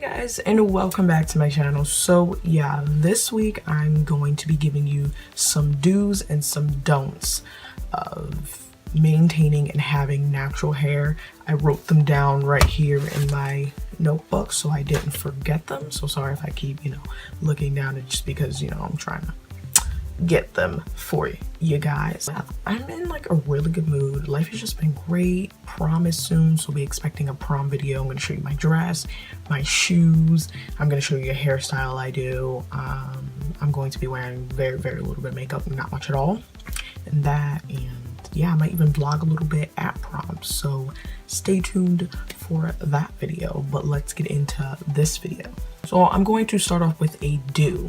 Guys, and welcome back to my channel. So yeah, this week I'm going to be giving you some do's and some don'ts of maintaining and having natural hair. I wrote them down right here in my notebook so I didn't forget them. So sorry if I keep, looking down, it's just because, I'm trying to get them for you guys. I'm in like a really good mood. Life has just been great. Prom is soon, so be expecting a prom video. I'm going to show you my dress, my shoes. I'm going to show you a hairstyle I do. I'm going to be wearing very little bit of makeup, not much at all, and yeah, I might even vlog a little bit at prom, so stay tuned for that video. But let's get into this video. So I'm going to start off with a do.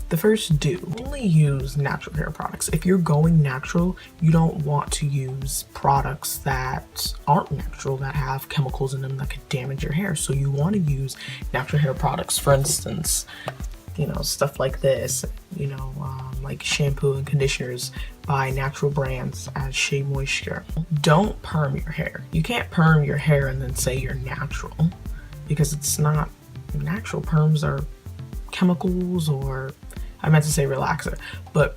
The first do, only use natural hair products. If you're going natural, you don't want to use products that aren't natural, that have chemicals in them that could damage your hair. So you want to use natural hair products. For instance, stuff like this, like shampoo and conditioners by natural brands as Shea Moisture. Don't perm your hair. You can't perm your hair and then say you're natural, because it's not natural. Perms are chemicals, or I meant to say relaxer, but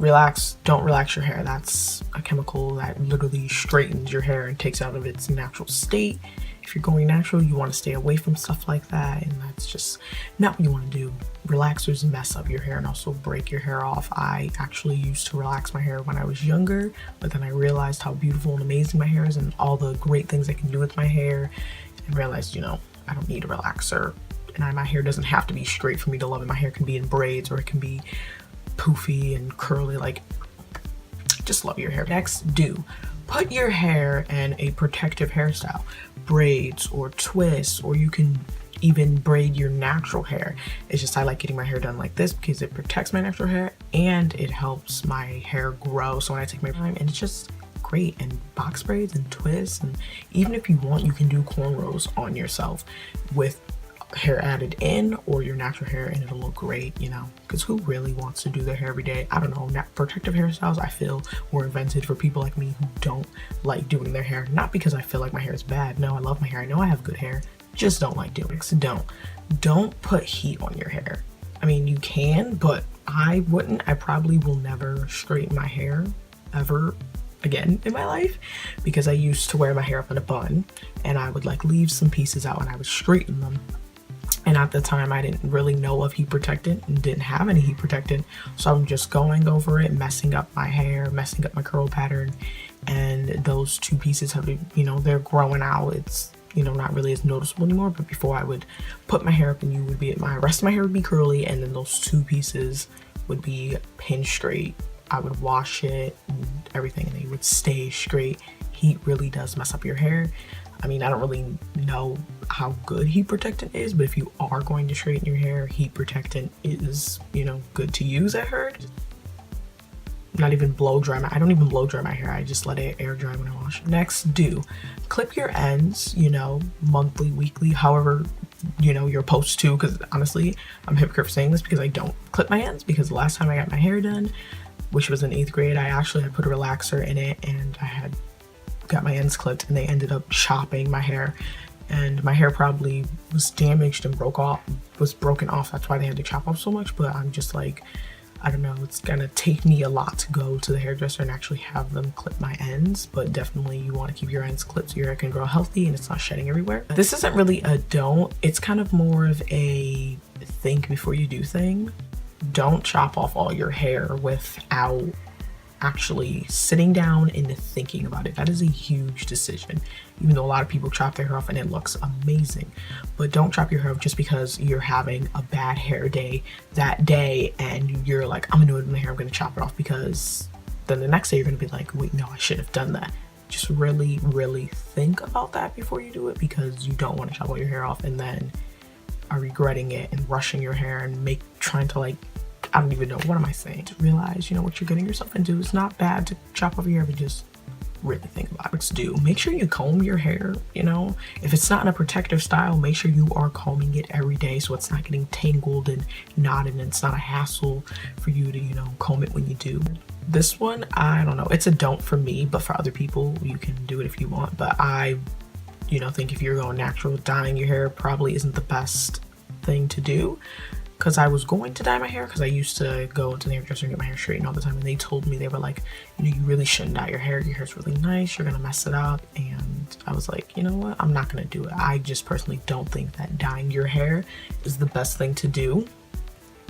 don't relax your hair. That's a chemical that literally straightens your hair and takes it out of its natural state. If you're going natural, you want to stay away from stuff like that, and that's just not what you want to do. Relaxers mess up your hair and also break your hair off. I actually used to relax my hair when I was younger, but then I realized how beautiful and amazing my hair is and all the great things I can do with my hair, and realized, I don't need a relaxer. And my hair doesn't have to be straight for me to love it. My hair can be in braids, or it can be poofy and curly. Like, just love your hair. Next, do put your hair in a protective hairstyle, braids or twists, or you can even braid your natural hair. It's just I like getting my hair done like this because it protects my natural hair and it helps my hair grow. So when I take my time, and it's just great. And box braids and twists, and even if you want, you can do cornrows on yourself with hair added in, or your natural hair, and it'll look great, because who really wants to do their hair every day? I don't know. Protective hairstyles, I feel, were invented for people like me who don't like doing their hair. Not because I feel like my hair is bad. No, I love my hair. I know I have good hair, just don't like doing it. So don't put heat on your hair. I mean, you can, but I wouldn't. I probably will never straighten my hair ever again in my life, because I used to wear my hair up in a bun, and I would like leave some pieces out and I would straighten them. And at the time, I didn't really know of heat protectant and didn't have any heat protectant. So I'm just going over it, messing up my hair, messing up my curl pattern. And those two pieces have, they're growing out. It's, not really as noticeable anymore. But before, I would put my hair up and my rest of my hair would be curly. And then those two pieces would be pinned straight. I would wash it and everything, and they would stay straight. Heat really does mess up your hair. I mean, I don't really know how good heat protectant is, but if you are going to straighten your hair, heat protectant is, good to use, I heard. Not even blow dry I don't even blow dry my hair. I just let it air dry when I wash it. Next, do clip your ends, monthly, weekly, however, you're supposed to, because honestly, I'm a hypocrite for saying this because I don't clip my ends, because the last time I got my hair done, which was in 8th grade, I actually had put a relaxer in it, and I had got my ends clipped, and they ended up chopping my hair, and my hair probably was damaged and was broken off. That's why they had to chop off so much. But I'm just like, I don't know, it's gonna take me a lot to go to the hairdresser and actually have them clip my ends. But definitely you want to keep your ends clipped so your hair can grow healthy and it's not shedding everywhere. This isn't really a don't, it's kind of more of a think before you do thing. Don't chop off all your hair without actually sitting down and thinking about it. That is a huge decision, even though a lot of people chop their hair off and it looks amazing. But don't chop your hair off just because you're having a bad hair day that day and you're like, I'm annoyed with my hair, I'm gonna chop it off, because then the next day you're gonna be like, wait, no, I shouldn't have done that. Just really think about that before you do it, because you don't want to chop all your hair off and then are regretting it and rushing your hair and trying to I don't even know, what am I saying? To realize, what you're getting yourself into. It's not bad to chop off your hair, but just really think about it. Let's do. Make sure you comb your hair, If it's not in a protective style, make sure you are combing it every day so it's not getting tangled and knotted, and it's not a hassle for you to, comb it when you do. This one, I don't know. It's a don't for me, but for other people, you can do it if you want. But I, think if you're going natural, dyeing your hair probably isn't the best thing to do, because I was going to dye my hair, because I used to go to the hairdresser and get my hair straightened all the time, and they told me, they were like, you know, you really shouldn't dye your hair's really nice, you're gonna mess it up. And I was like, you know what, I'm not gonna do it. I just personally don't think that dyeing your hair is the best thing to do,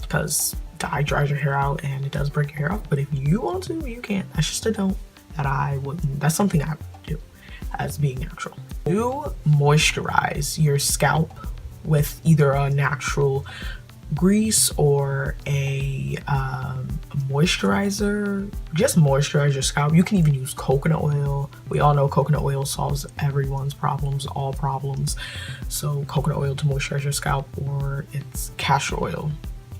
because dye dries your hair out and it does break your hair off. But if you want to, you can. That's just a don't that I wouldn't, that's something I would do as being natural. You moisturize your scalp with either a natural grease or a moisturizer. Just moisturize your scalp. You can even use coconut oil. We all know coconut oil solves everyone's problems, all problems. So coconut oil to moisturize your scalp, or it's castor oil.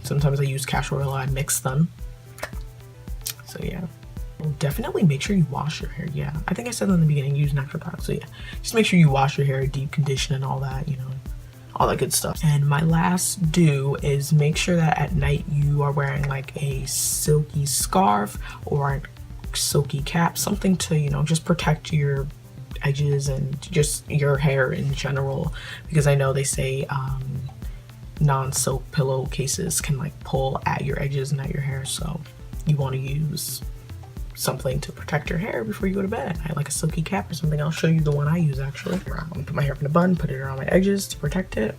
Sometimes I use castor oil, I mix them. So yeah, definitely make sure you wash your hair. Yeah, I think I said that in the beginning, use natural products. So yeah, just make sure you wash your hair, deep condition and all that, you know, all that good stuff. And my last do is make sure that at night you are wearing like a silky scarf or a silky cap, something to, you know, just protect your edges and just your hair in general, because I know they say non-silk pillowcases can like pull at your edges and at your hair, so you want to use something to protect your hair before you go to bed. I like a silky cap or something. I'll show you the one I use actually. I'm gonna put my hair up in a bun, put it around my edges to protect it.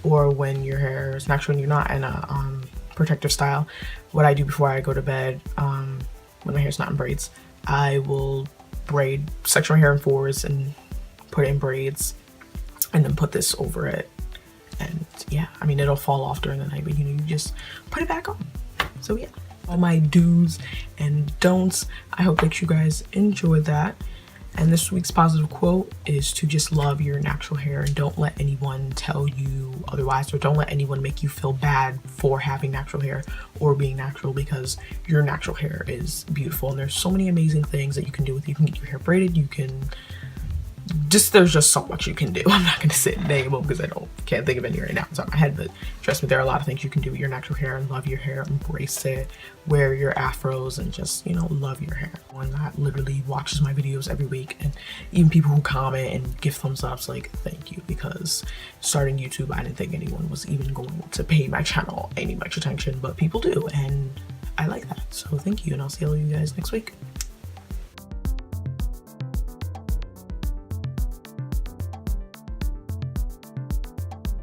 Or when your hair is natural and you're not in a protective style, what I do before I go to bed, when my hair's not in braids, I will section my hair in fours and put it in braids, and then put this over it. And yeah, I mean, it'll fall off during the night, but you know, you just put it back on. So yeah, all my do's and don'ts. I hope that you guys enjoyed that. And this week's positive quote is to just love your natural hair and don't let anyone tell you otherwise, or don't let anyone make you feel bad for having natural hair or being natural, because your natural hair is beautiful and there's so many amazing things that you can do with it. You can get your hair braided, you can there's just so much you can do. I'm not going to sit and name them because can't think of any right now. It's on my head, but trust me, there are a lot of things you can do with your natural hair and love your hair, embrace it, wear your afros, and just, you know, love your hair. One that literally watches my videos every week, and even people who comment and give thumbs ups, like, thank you, because starting YouTube, I didn't think anyone was even going to pay my channel any much attention, but people do, and I like that. So thank you, and I'll see all of you guys next week.